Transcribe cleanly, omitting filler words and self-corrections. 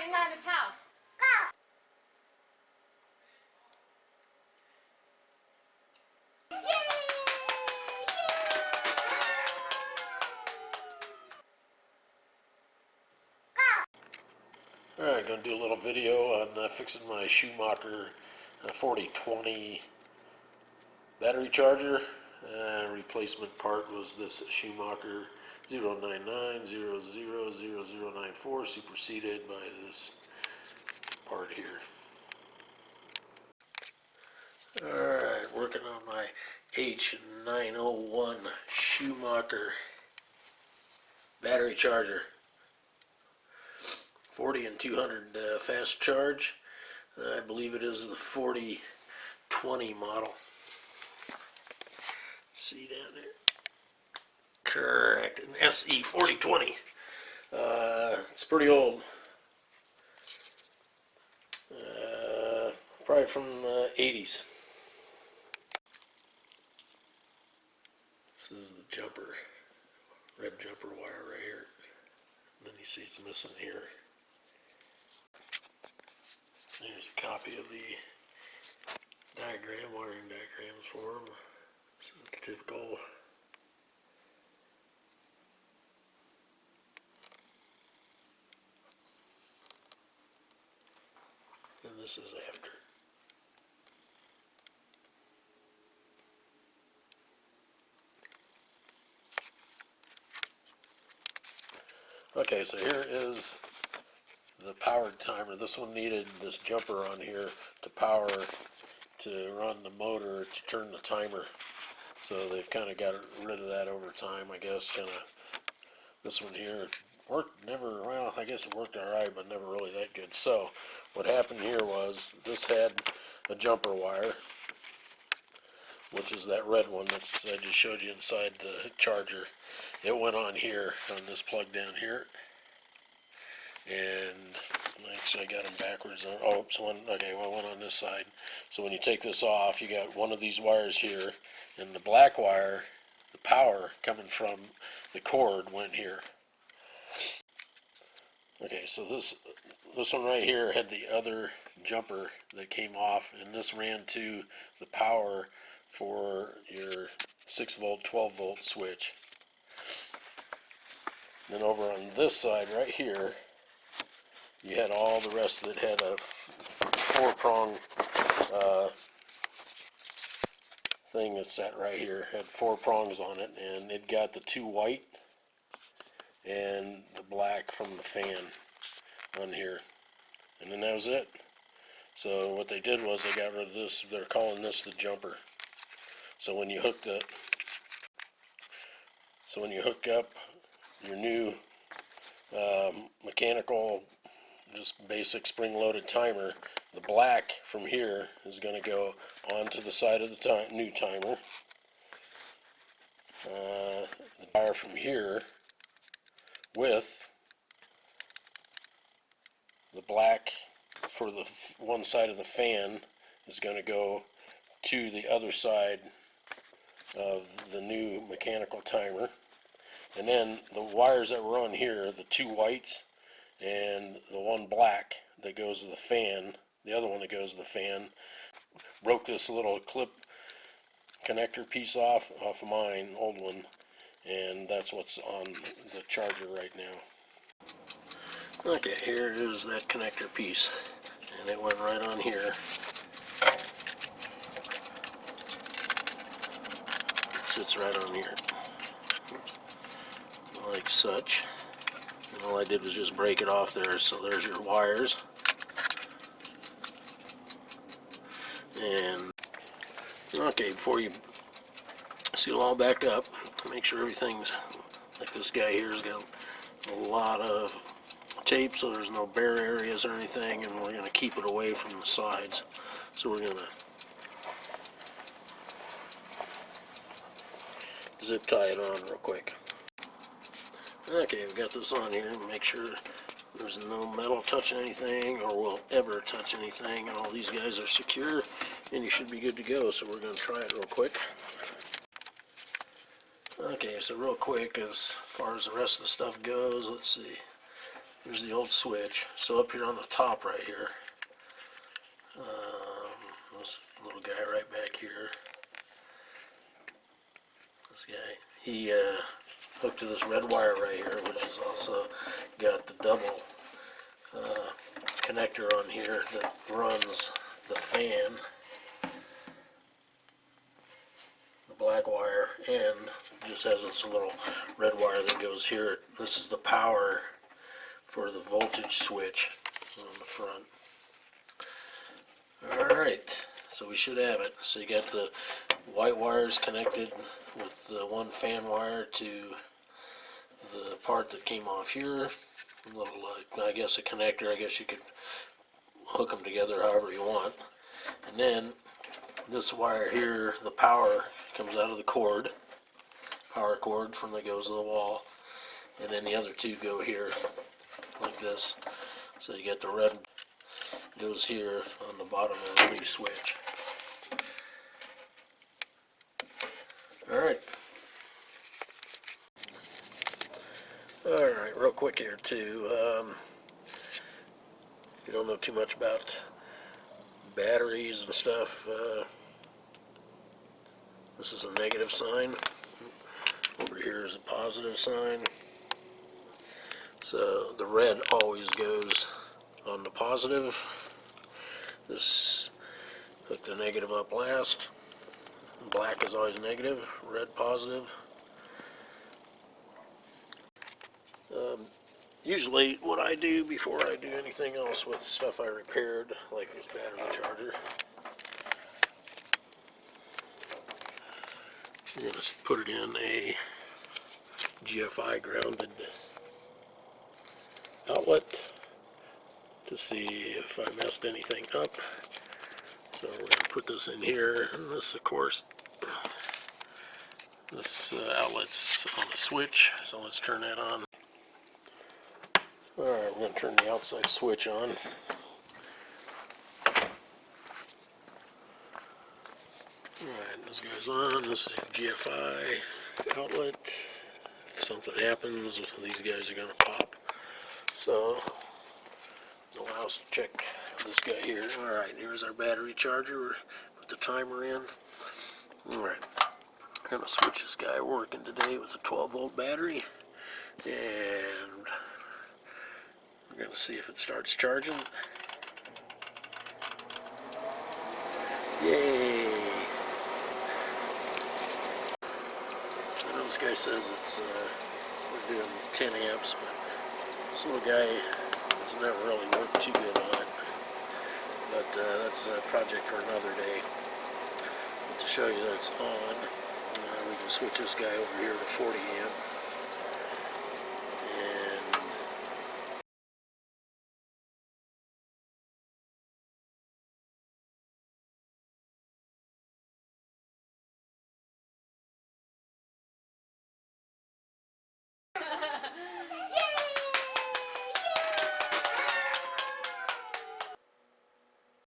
inside Mama's house. Go! Yay! Yay! Alright, going to do a little video on fixing my Schumacher 4020 battery charger. Replacement part was this Schumacher 099000094, superseded by this part here. Alright, working on my H901 Schumacher battery charger. 40 and 200 fast charge. I believe it is the 4020 model. See down there? Correct, an SE4020. It's pretty old. Probably from the 80s. This is the jumper, red jumper wire right here. And then you see it's missing here. Here's a copy of the diagram, wiring diagrams for them. This is a typical and this is after. Okay, so here is the powered timer. This one needed this jumper on here to power, to run the motor, to turn the timer. So they've kind of got rid of that over time, I guess. Kind of this one here worked never, well, I guess it worked alright, but never really that good. So what happened here was this had a jumper wire, which is that red one that's I just showed you inside the charger. It went on here, on this plug down here. And actually I got them backwards. Oh, so one, okay, well, one on this side. So when you take this off, you got one of these wires here, and the black wire, the power coming from the cord went here. Okay, so this one right here had the other jumper that came off, and this ran to the power for your 6 volt, 12 volt switch. Then over on this side right here, you had all the rest of it. Had a 4-prong thing that sat right here. Had 4 prongs on it, and it got the 2 white and the black from the fan on here. And then that was it. So what they did was they got rid of this. They're calling this the jumper. So when you hook up your new mechanical, just basic spring-loaded timer, the black from here is going to go onto the side of the new timer. The wire from here with the black for the one side of the fan is going to go to the other side of the new mechanical timer. And then the wires that were on here, the 2 whites and the one black that goes to the fan, the other one that goes to the fan, broke this little clip connector piece off of mine, old one, and that's what's on the charger right now. Okay, here is that connector piece, and it went right on here. It sits right on here, like such. And all I did was just break it off there. So there's your wires. And okay, before you seal all back up, make sure everything's like this guy here's got a lot of tape, so there's no bare areas or anything, and we're going to keep it away from the sides. So we're going to zip tie it on real quick. Okay, we've got this on here. Make sure there's no metal touching anything or will ever touch anything, and all these guys are secure, and you should be good to go. So we're going to try it real quick. Okay, so real quick, as far as the rest of the stuff goes, let's see. Here's the old switch. So up here on the top right here, this little guy right back here, this guy, he hooked to this red wire right here, which has also got the double connector on here that runs the fan, the black wire, and just has this little red wire that goes here. This is the power for the voltage switch on the front. Alright, so we should have it. So you got the white wires connected with the one fan wire to the part that came off here. A little, I guess a connector. I guess you could hook them together however you want. And then this wire here, the power comes out of the cord, power cord from that goes to the wall. And then the other two go here like this. So you get the red goes here on the bottom of the new switch. Alright, real quick here too. You don't know too much about batteries and stuff. This is a negative sign. Over here is a positive sign. So the red always goes on the positive. This hook the negative up last. Black is always negative, red positive. Usually what I do before I do anything else with stuff I repaired, like this battery charger, I'm going to put it in a GFI grounded outlet to see if I messed anything up. So we're going to put this in here, and this, of course, this outlet's on the switch, so let's turn that on. Alright, we're going to turn the outside switch on. Alright, this goes on. This is a GFI outlet. If something happens, these guys are going to pop. So, allow us to check this guy here. Alright, here's our battery charger. Put the timer in. Alright, I'm going to switch this guy working today with a 12-volt battery. And we're going to see if it starts charging. Yay! I know this guy says it's we're doing 10 amps, but this little guy has never really worked too good on it. But that's a project for another day. But to show you that it's on, we can switch this guy over here to 40 amp.